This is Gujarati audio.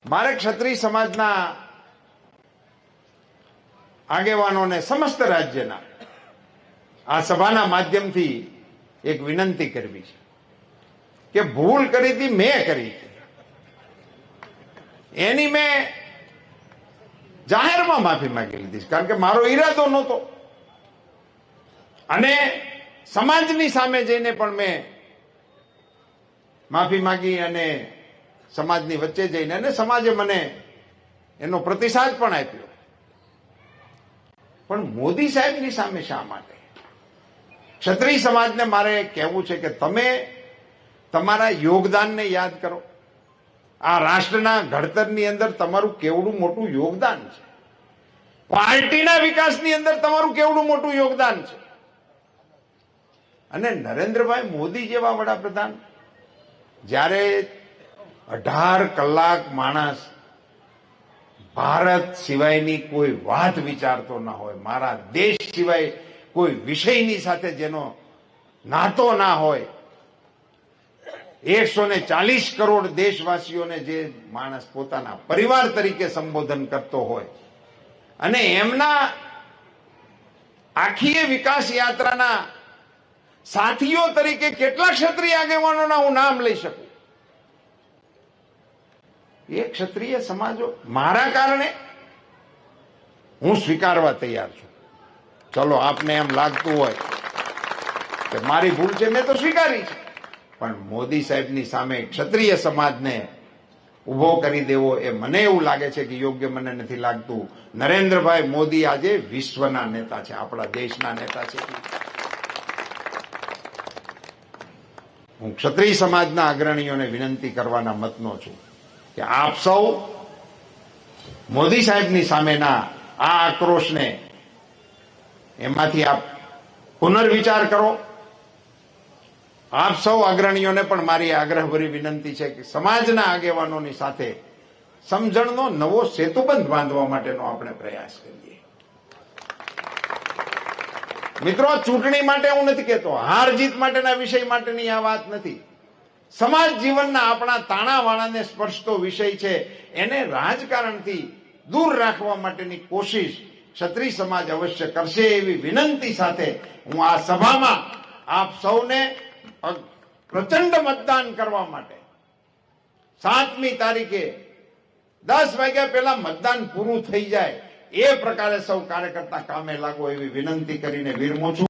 મારે ક્ષત્રિય સમાજના આગેવાનોને સમસ્ત રાજ્યના આ સભાના માધ્યમથી એક વિનંતી કરવી છે કે ભૂલ કરી હતી મેં કરી એની મેં જાહેરમાં માફી માંગી લીધી, કારણ કે મારો ઈરાદો નહોતો અને સમાજની સામે જઈને પણ મેં માફી માંગી અને સમાજની વચ્ચે જઈને અને સમાજે મને એનો પ્રતિસાદ પણ આપ્યો. પણ મોદી સાહેબની સામે શા માટે? ક્ષત્રિય સમાજને મારે કહેવું છે કે તમે તમારા યોગદાનને યાદ કરો. આ રાષ્ટ્રના ઘડતરની અંદર તમારું કેવડું મોટું યોગદાન છે. પાર્ટીના વિકાસની અંદર તમારું કેવડું મોટું યોગદાન છે. અને નરેન્દ્રભાઈ મોદી જેવા વડાપ્રધાન જ્યારે 18 કલાક માણસ ભારત સિવાયની કોઈ વાત વિચારતો ના હોય, મારા દેશ સિવાય કોઈ વિષયની સાથે જેનો નાતો ના હોય, 140 કરોડ દેશવાસીઓને જે માણસ પોતાના પરિવાર તરીકે સંબોધન કરતો હોય અને એમના આખી વિકાસ યાત્રાના સાથીઓ તરીકે કેટલા ક્ષત્રિય આગેવાનોના હું નામ લઈ શકું. એ ક્ષત્રિય સમાજો મારા કારણે હું સ્વીકારવા તૈયાર છું. ચલો આપને એમ લાગતું હોય કે મારી ભૂલ છે, મેં તો સ્વીકારી છે, પણ મોદી સાહેબની સામે ક્ષત્રિય સમાજને ઉભો કરી દેવો એ મને એવું લાગે છે કે યોગ્ય મને નથી લાગતું. નરેન્દ્રભાઈ મોદી આજે વિશ્વના નેતા છે, આપણા દેશના નેતા છે. હું ક્ષત્રિય સમાજના અગ્રણીઓને વિનંતી કરવાના મતનો છું કે આપ સૌ મોદી સાહેબની સામેના આ આક્રોશને એમાંથી આપ પુનર્વિચાર કરો. આપ સૌ અગ્રણીઓને પણ મારી આગ્રહભરી વિનંતી છે કે સમાજના આગેવાનોની સાથે સમજણનો નવો સેતુબંધ બાંધવા માટેનો આપણે પ્રયાસ કરીએ. મિત્રો, ચૂંટણી માટે હું નથી કહેતો, હાર જીત માટેના વિષય માટેની આ વાત નથી. સમાજ જીવનના આપણા તાણાવાણાને સ્પર્શતો વિષય છે, એને રાજકારણથી દૂર રાખવા માટેની કોશિશ ક્ષત્રિય સમાજ અવશ્ય કરશે એવી વિનંતી સાથે હું આ સભામાં આપ સૌને પ્રચંડ મતદાન કરવા માટે 7મી તારીખે 10 વાગ્યા પહેલા મતદાન પૂરું થઈ જાય એ પ્રકારે સૌ કાર્યકર્તા કામે લાગો એવી વિનંતી કરીને વિરમું છું.